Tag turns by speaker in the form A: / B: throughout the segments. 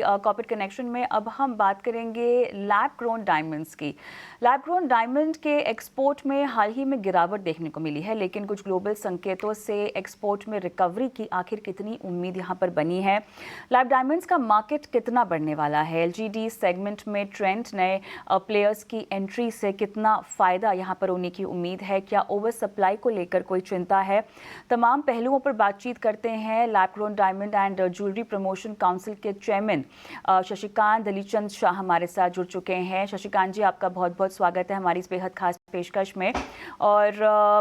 A: Corporate connection में अब हम बात करेंगे लैब ग्रोन डायमंड्स की। लैब ग्रोन डायमंड के एक्सपोर्ट में हाल ही में गिरावट देखने को मिली है, लेकिन कुछ ग्लोबल संकेतों से एक्सपोर्ट में रिकवरी की आखिर कितनी उम्मीद यहाँ पर बनी है। लैब डायमंड्स का मार्केट कितना बढ़ने वाला है, एलजीडी सेगमेंट में ट्रेंड नए प्लेयर्स की एंट्री से कितना फ़ायदा यहाँ पर होने की उम्मीद है, क्या ओवर सप्लाई को लेकर कोई चिंता है। तमाम पहलुओं पर बातचीत करते हैं lab grown diamond and jewellery promotion council के चेयरमैन शशिकांत दलीचंद शाह हमारे साथ जुड़ चुके हैं। शशिकांत जी, आपका बहुत बहुत स्वागत है हमारी इस बेहद खास पेशकश में। और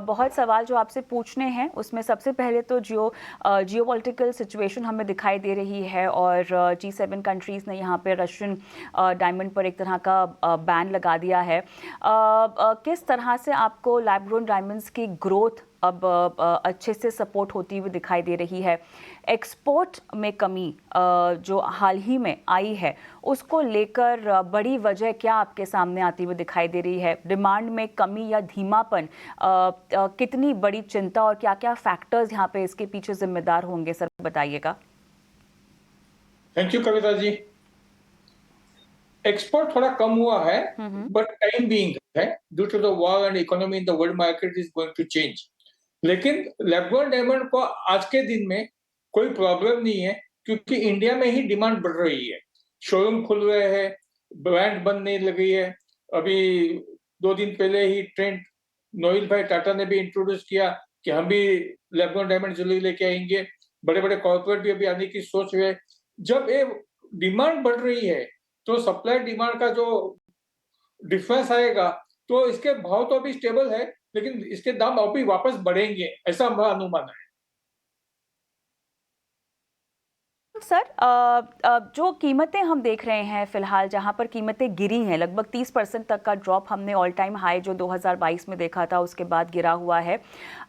A: बहुत सवाल जो आपसे पूछने हैं, उसमें सबसे पहले तो जियोपॉलिटिकल सिचुएशन हमें दिखाई दे रही है और G7 कंट्रीज़ ने यहाँ पे रशियन डायमंड पर एक तरह का बैन लगा दिया है। किस तरह से आपको लैब ग्रोन डायमंड्स की ग्रोथ अब अच्छे से सपोर्ट होती हुई दिखाई दे रही है। एक्सपोर्ट में कमी जो हाल ही में आई है, उसको लेकर बड़ी वजह क्या आपके सामने आती हुई दिखाई दे रही है। डिमांड में कमी या धीमापन कितनी बड़ी चिंता और क्या क्या फैक्टर्स यहाँ पे इसके पीछे जिम्मेदार होंगे, सर बताइएगा।
B: Thank you Kavita ji. Export थोड़ा कम हुआ है, बट टाइम बीइंग है, due to the war and economy in the world market is going to change. लेकिन लैब ग्रोन डायमंड को आज के दिन में कोई प्रॉब्लम नहीं है, क्योंकि इंडिया में ही डिमांड बढ़ रही है। शोरूम खुल रहे हैं, ब्रांड बनने लगी है। अभी 2 दिन पहले ही ट्रेंड नोएल भाई टाटा ने भी इंट्रोड्यूस किया कि हम भी लैब ग्रोन डायमंड ज्वेलरी लेके आएंगे। बड़े बड़े कॉर्पोरेट भी अभी आने की सोच रहे हैं। जब ये डिमांड बढ़ रही है तो सप्लाई डिमांड का जो डिफरेंस आएगा, तो इसके भाव तो अभी स्टेबल है, लेकिन इसके दाम अभी वापस बढ़ेंगे, ऐसा हमारा अनुमान है।
A: सर, जो कीमतें हम देख रहे हैं फिलहाल, जहां पर कीमतें गिरी हैं, लगभग 30% तक का ड्रॉप हमने ऑल टाइम हाई जो 2022 में देखा था उसके बाद गिरा हुआ है।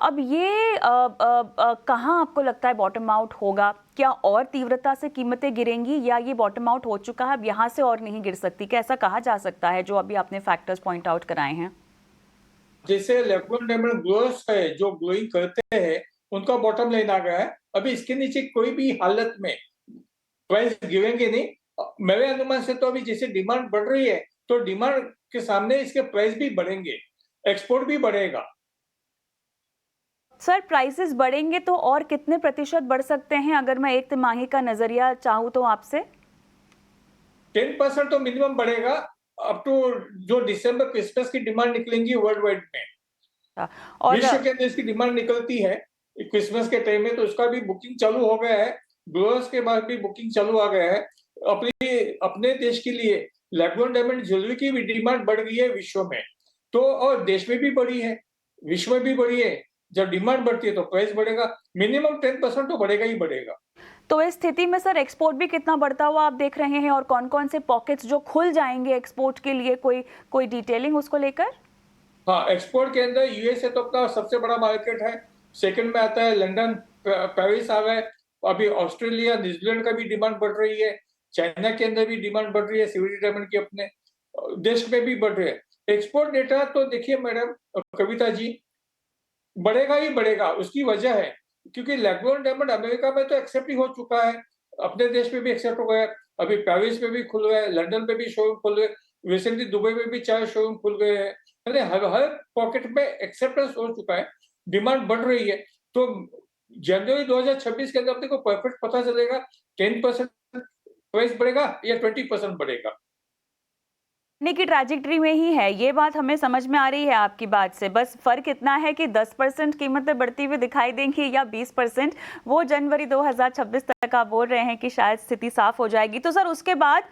A: अब ये कहां आपको लगता है बॉटम आउट होगा? क्या और तीव्रता से कीमतें गिरेंगी या ये बॉटम आउट हो चुका है, अब यहाँ से और नहीं गिर सकती? क्या ऐसा कहा जा सकता है जो अभी आपने फैक्टर्स पॉइंट आउट कराए हैं?
B: जैसे लैब ग्रोन डायमंड ग्लोअर्स है, जो ग्लोइंग करते हैं, उनका बॉटम लाइन आ गया है। अभी इसके नीचे कोई भी हालत में प्राइस गिरेंगे नहीं। मेरे अनुमान से तो अभी जैसे डिमांड बढ़ रही है, तो डिमांड के सामने इसके प्राइस भी बढ़ेंगे, एक्सपोर्ट भी बढ़ेगा।
A: सर, प्राइसेस बढ़ेंगे तो और कितने प्रतिशत बढ़ सकते हैं, अगर मैं एक तिमाही का नजरिया चाहूँ तो आपसे?
B: 10% तो मिनिमम बढ़ेगा, अप टू जो दिसंबर क्रिसमस की डिमांड निकलेंगी वर्ल्ड वाइड में।
A: और
B: विश्व के अंदर इसकी डिमांड निकलती है क्रिसमस के टाइम में, तो उसका भी बुकिंग चालू हो गया है। ग्लोअर्स के बाद भी बुकिंग चालू आ गया है। अपने देश के लिए लैब ग्रोन डायमंड ज्वेलरी की भी डिमांड बढ़ गई है विश्व में, तो और देश में भी बढ़ी है, विश्व में भी बढ़ी है। जब डिमांड बढ़ती है तो प्राइस बढ़ेगा, मिनिमम 10% तो बढ़ेगा ही बढ़ेगा।
A: तो इस स्थिति में सर एक्सपोर्ट भी कितना बढ़ता हुआ आप देख रहे हैं, और कौन कौन से पॉकेट्स जो खुल जाएंगे एक्सपोर्ट के लिए, कोई डिटेलिंग उसको लेकर?
B: हाँ, एक्सपोर्ट के अंदर यूएसए तो अपना सबसे बड़ा मार्केट है। सेकंड में आता है लंदन, पेरिस आ गए। अभी ऑस्ट्रेलिया, न्यूजीलैंड का भी डिमांड बढ़ रही है। चाइना के अंदर भी डिमांड बढ़ रही है, सीवीडी डायमंड की अपने देश में भी बढ़ रही है। एक्सपोर्ट डेटा तो देखिए मैडम कविता जी, बढ़ेगा ही बढ़ेगा। उसकी वजह है क्योंकि लैब ग्रोन डायमंड अमेरिका में तो एक्सेप्ट ही हो चुका है, अपने देश में भी एक्सेप्ट हो गया है। अभी पेरिस में भी खुल गए, लंदन में भी शोरूम खुल गए, रिसेंटली दुबई में भी 4 शोरूम खुल गए हैं। यानी हर पॉकेट में एक्सेप्टेंस हो चुका है, डिमांड बढ़ रही है। तो जनवरी 2026 के अंदर अपने को परफेक्ट पता चलेगा 10% प्राइस बढ़ेगा या 20% बढ़ेगा।
A: की ट्रैजेक्टरी में ही है, ये बात हमें समझ में आ रही है आपकी बात से। बस फर्क इतना है कि 10% कीमतें बढ़ती हुई दिखाई देंगी या 20%, वो जनवरी 2026 तक आप बोल रहे हैं कि शायद स्थिति साफ हो जाएगी। तो सर उसके बाद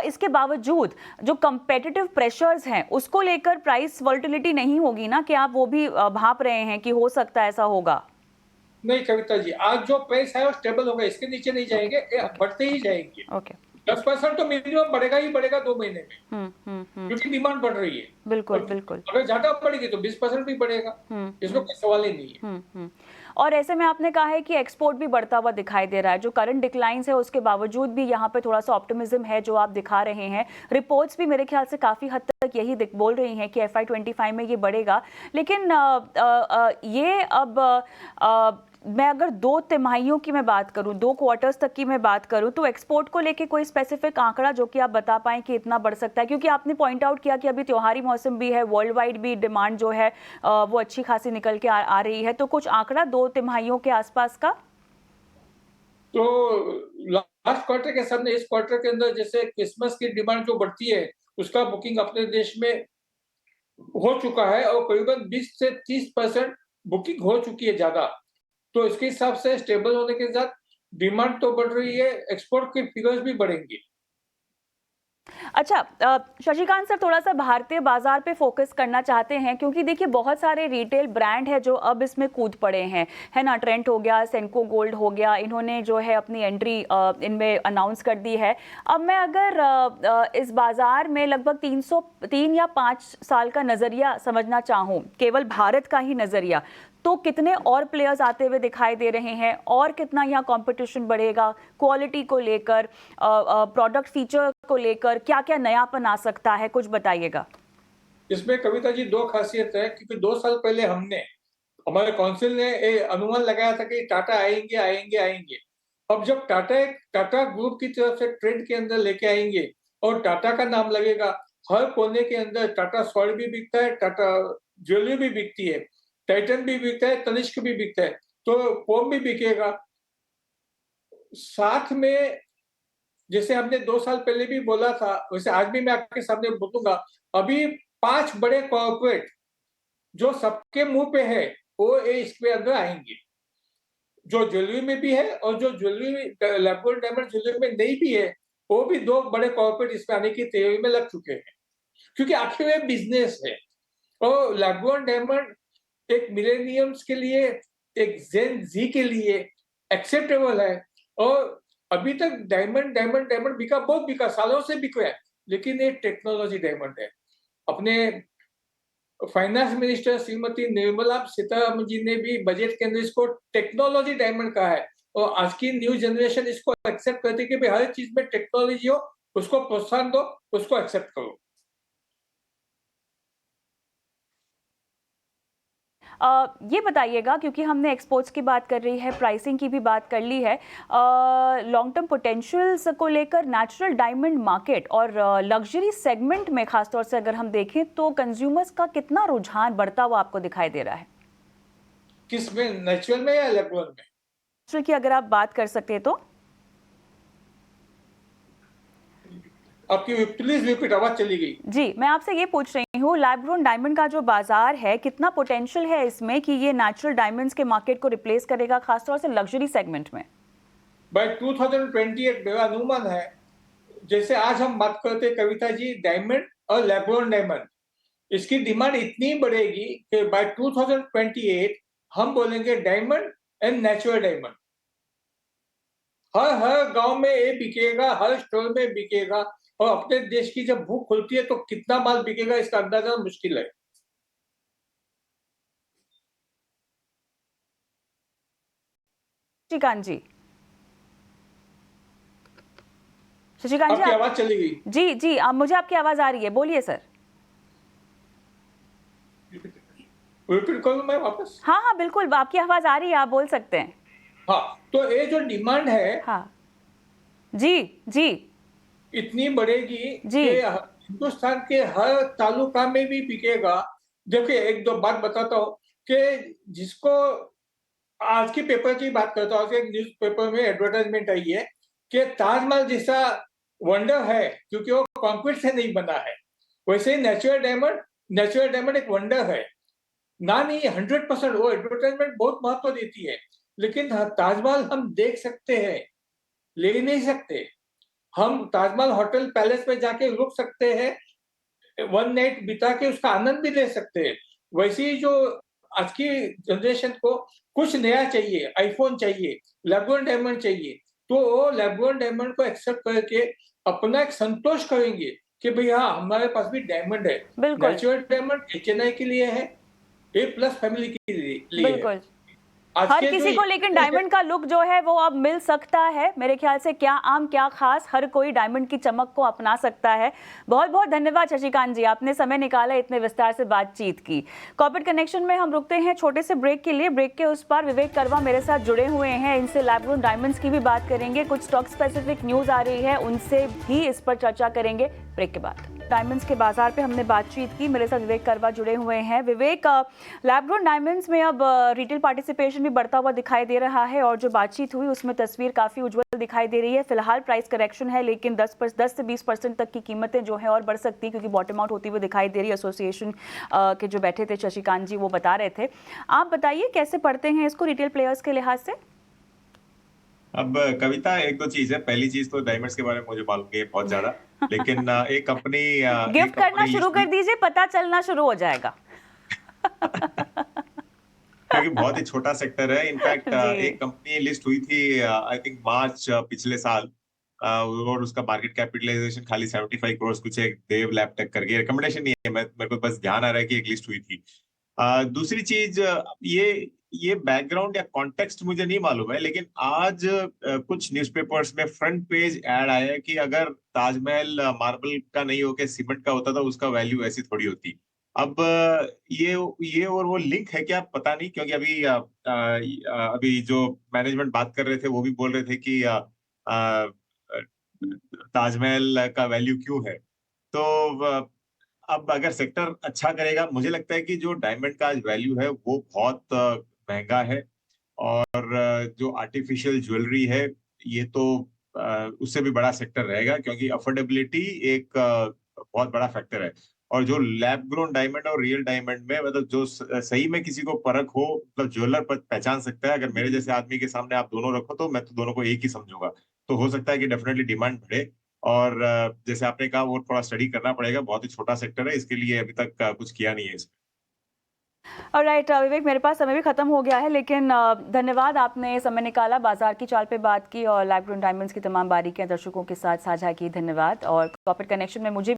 A: इसके बावजूद जो कंपेटिटिव प्रेशर्स हैं उसको लेकर प्राइस वॉलेटिलिटी नहीं होगी ना, कि आप वो भी भाप रहे हैं कि हो सकता है ऐसा होगा?
B: नहीं कविता जी, आज जो प्राइस है वो स्टेबल होगा, इसके नीचे नहीं जाएंगे, बढ़ते ही जाएंगे।
A: ओके,
B: 10% तो मिनिमम बढ़ेगा ही बढ़ेगा 2 महीने में, क्योंकि डिमांड बढ़ रही है।
A: बिल्कुल बिल्कुल।
B: अगर ज्यादा बढ़ेगी तो 20% भी बढ़ेगा, इसमें कोई सवाल ही नहीं है।
A: और ऐसे में आपने कहा है कि एक्सपोर्ट भी बढ़ता हुआ दिखाई दे रहा है, जो करंट डिक्लाइंस है उसके बावजूद भी यहाँ पे थोड़ा सा ऑप्टिमिज्म है जो आप दिखा रहे हैं। रिपोर्ट्स भी मेरे ख्याल से काफ़ी हद तक यही बोल रही हैं कि FY25 में ये बढ़ेगा। लेकिन ये अब मैं अगर 2 तिमाहियों की मैं बात करूं, 2 क्वार्टर्स तक की मैं बात करूं, तो एक्सपोर्ट को लेके कोई स्पेसिफिक आंकड़ा जो कि आप बता पाएं कि इतना बढ़ सकता है? क्योंकि आपने पॉइंट आउट किया कि अभी त्योहारी मौसम भी है, वर्ल्ड वाइड भी डिमांड जो है वो अच्छी खासी निकल के आ रही है, तो कुछ आंकड़ा 2 तिमाहियों के आसपास का?
B: तो लास्ट क्वार्टर के सामने इस क्वार्टर के अंदर जैसे क्रिसमस की डिमांड जो बढ़ती है, उसका बुकिंग अपने देश में हो चुका है और करीबन 20 से 30% बुकिंग हो चुकी है ज्यादा। तो इसके हिसाब से स्टेबल होने के साथ डिमांड तो बढ़ रही है, एक्सपोर्ट के फिगर्स भी बढ़ेंगे।
A: अच्छा, शशिकांत सर, थोड़ा सा भारतीय बाजार पे फोकस करना चाहते हैं, क्योंकि देखिए बहुत सारे रिटेल ब्रांड है जो अब इसमें कूद पड़े हैं, है ना। ट्रेंट हो गया, सेंको गोल्ड हो गया, इन्होंने जो है अपनी एंट्री इनमें अनाउंस कर दी है। अब मैं अगर इस बाजार में लगभग 3 या 5 साल का नजरिया समझना चाहूँ, केवल भारत का ही नजरिया, तो कितने और प्लेयर्स आते हुए दिखाई दे रहे हैं और कितना यहाँ कंपटीशन बढ़ेगा क्वालिटी को लेकर, प्रोडक्ट फीचर को लेकर, क्या क्या नयापन आ सकता है, कुछ बताइएगा।
B: इसमें कविता जी 2 खासियत है, क्योंकि 2 साल पहले हमारे काउंसिल ने अनुमान लगाया था कि टाटा आएंगे आएंगे आएंगे। अब जब टाटा ग्रुप की तरफ से ट्रेंड के अंदर लेके आएंगे और टाटा का नाम लगेगा, हर कोने के अंदर टाटा सॉल्ट भी बिकता है, टाटा ज्वेलरी भी बिकती है, टाइटन भी बिकता है, तनिष्क भी बिकता है, तो पोम भी बिकेगा। साथ में जैसे हमने 2 साल पहले भी बोला था, वैसे आज भी मैं आपके सामने बोलूंगा, अभी 5 बड़े कॉर्पोरेट जो सबके मुंह पे है, वो इसके अंदर आएंगे, जो ज्वेलरी में भी है और जो jewellery lab gold diamond jewellery में नहीं भी है, वो भी 2 बड़े कॉर्पोरेट इसमें आने की तैयारी में लग चुके हैं, क्योंकि आखिर में बिजनेस है। और लैब गोल्ड डायमंड एक मिलेनियम्स के लिए, एक जेन जी के लिए एक्सेप्टेबल है। और अभी तक डायमंड डायमंड डायमंड बिका, बहुत बिका, सालों से बिका है, लेकिन ये टेक्नोलॉजी डायमंड है। अपने फाइनेंस मिनिस्टर श्रीमती निर्मला सीतारमण जी ने भी बजट के अंदर इसको टेक्नोलॉजी डायमंड कहा है, और आज की न्यू जनरेशन इसको एक्सेप्ट करती है कि भाई हर चीज में टेक्नोलॉजी हो, उसको प्रोत्साहन दो, उसको एक्सेप्ट करो।
A: ये बताइएगा, क्योंकि हमने एक्सपोर्ट्स की बात कर रही है, प्राइसिंग की भी बात कर ली है, लॉन्ग टर्म पोटेंशियल्स को लेकर नेचुरल डायमंड मार्केट और लग्जरी सेगमेंट में खासतौर से अगर हम देखें तो कंज्यूमर्स का कितना रुझान बढ़ता हुआ आपको दिखाई दे रहा है?
B: किस में, नेचुरल में या लैब गोल्ड में?
A: नेचुरल की अगर आप बात कर सकते तो।
B: आपकी प्लीज रिपीट, आवाज चली गई।
A: जी, मैं आपसे ये पूछ रही हूँ, लैब ग्रोन डायमंड का जो बाजार है, कितना पोटेंशियल है इसमें कि ये नेचुरल डायमंड्स के मार्केट को रिप्लेस करेगा, खासतौर से लग्जरी सेगमेंट में?
B: बाय 2028 मेरा अनुमान है, जैसे आज हम बात करते कविता जी डायमंड और लैब ग्रोन डायमंड, इसकी डिमांड इतनी बढ़ेगी कि बाय 2028 हम बोलेंगे डायमंड एंड नेचुरल डायमंड। हर गांव में ये बिकेगा, हर स्टोर में बिकेगा, और अपने देश की जब भूख खुलती है तो कितना माल बिकेगा इसका अंदाजा मुश्किल है।
A: शशिकांत जी, शशिकांत जी,
B: आपकी आवाज चली गई।
A: जी जी, मुझे आपकी आवाज आ रही है, बोलिए सर।
B: रिपीट करूं मैं वापस?
A: हाँ हाँ बिल्कुल, आपकी आवाज आ रही है, आप बोल सकते हैं।
B: हाँ, तो ये जो डिमांड है,
A: हाँ जी जी
B: इतनी बढ़ेगी
A: जी
B: कि हिंदुस्तान के हर तालुका में भी बिकेगा। देखिए, एक दो बात बताता हूँ कि जिसको आज की पेपर की बात करता हूँ, एक न्यूज पेपर में एडवर्टाइजमेंट आई है कि ताजमहल जैसा वंडर है, क्योंकि वो कंक्रीट से नहीं बना है, वैसे ही नेचुरल डायमंड एक वंडर है ना। नहीं, 100% वो एडवर्टाइजमेंट बहुत महत्व देती है, लेकिन ताजमहल हम देख सकते हैं, ले नहीं सकते। हम ताजमहल होटल पैलेस में जाके रुक सकते हैं, 1 नाइट बिता के उसका आनंद भी ले सकते हैं। वैसे ही जो आज की जनरेशन को कुछ नया चाहिए, आईफोन चाहिए, लैब गोल्ड डायमंड चाहिए, तो वो लैब गोल्ड डायमंड को एक्सेप्ट करके अपना एक संतोष करेंगे कि भाई हाँ, हमारे पास भी डायमंड है।
A: बिल्कुल
B: नेचुरल डायमंड HNI के लिए है, A+ फैमिली के लिए है।
A: बिल्कुल।
B: आज
A: हर
B: के
A: किसी
B: जो
A: को लेकिन डायमंड का लुक जो है वो अब मिल सकता है मेरे ख्याल से, क्या आम क्या खास, हर कोई डायमंड की चमक को अपना सकता है। बहुत बहुत धन्यवाद शशिकांत जी, आपने समय निकाला इतने विस्तार से बातचीत की। कॉर्पोरेट कनेक्शन में हम रुकते हैं छोटे से ब्रेक के लिए। ब्रेक के उस पार विवेक करवा मेरे साथ जुड़े हुए हैं, इनसे लैब ग्रोन डायमंड्स की भी बात करेंगे, कुछ स्टॉक स्पेसिफिक न्यूज आ रही है उनसे भी इस पर चर्चा करेंगे ब्रेक के बाद। डायमंड्स के बाजार पे हमने बातचीत की, मेरे साथ विवेक करवा जुड़े हुए हैं। विवेक, लैब ग्रोन डायमंड्स में अब रिटेल पार्टिसिपेशन भी बढ़ता हुआ दिखाई दे रहा है और जो बातचीत हुई उसमें तस्वीर काफी उज्जवल दिखाई दे रही है। फिलहाल प्राइस करेक्शन है लेकिन 10 से 20% तक की कीमतें जो है और बढ़ सकती, क्योंकि बॉटम आउट होती हुई दिखाई दे रही है। एसोसिएशन के जो बैठे थे शशिकांत जी वो बता रहे थे। आप बताइए कैसे पढ़ते हैं इसको रिटेल प्लेयर्स के लिहाज से?
C: अब कविता, एक दो चीज है। पहली चीज तो डायमंड्स के बारे में मुझे मालूम है बहुत ज्यादा, लेकिन एक कंपनी
A: गिफ्ट करना शुरू कर दीजिए, पता चलना शुरू हो जाएगा।
C: क्योंकि बहुत ही छोटा सेक्टर है। इनफैक्ट
A: जी।
C: एक कंपनी लिस्ट हुई थी आई थिंक मार्च पिछले साल, और उसका मार्केट कैपिटलाइजेशन खाली 75 करोड़ कुछ है। देव लैबटेक करके, रिकमेंडेशन नहीं है, मेरे को बस ध्यान आ रहा है कि एक लिस्ट हुई थी। दूसरी चीज, ये बैकग्राउंड या कॉन्टेक्स्ट मुझे नहीं मालूम है, लेकिन आज कुछ न्यूज़पेपर्स में फ्रंट पेज ऐड आया है कि अगर ताजमहल मार्बल का नहीं होके सीमेंट का होता तो उसका वैल्यू ऐसी थोड़ी होती। अब ये और वो लिंक है क्या पता नहीं, क्योंकि अभी जो मैनेजमेंट बात कर रहे थे वो भी बोल रहे थे कि ताजमहल का वैल्यू क्यों है। तो अब अगर सेक्टर अच्छा करेगा, मुझे लगता है कि जो डायमंड का आज वैल्यू है वो बहुत महंगा है। और जो आर्टिफिशियल ज्वेलरी है ये तो उससे भी बड़ा सेक्टर रहेगा, क्योंकि अफोर्डेबिलिटी एक बहुत बड़ा फैक्टर है। और जो लैब ग्रोन डायमंड और रियल डायमंड में, मतलब जो सही में किसी को परख हो, मतलब ज्वेलर पहचान सकता है। अगर मेरे जैसे आदमी के सामने आप दोनों रखो तो मैं तो दोनों को एक ही समझूंगा। तो हो सकता है कि डेफिनेटली डिमांड बढ़े। और जैसे आपने कहा वो थोड़ा स्टडी करना पड़ेगा, बहुत ही छोटा सेक्टर है, इसके लिए अभी तक कुछ किया नहीं है इसमें।
A: ऑलराइट विवेक, मेरे पास समय भी खत्म हो गया है, लेकिन धन्यवाद, आपने समय निकाला, बाजार की चाल पे बात की और लैब ग्रोन डायमंड्स की तमाम बारीकियां दर्शकों के साथ साझा की। धन्यवाद। और कॉर्पोरेट कनेक्शन में मुझे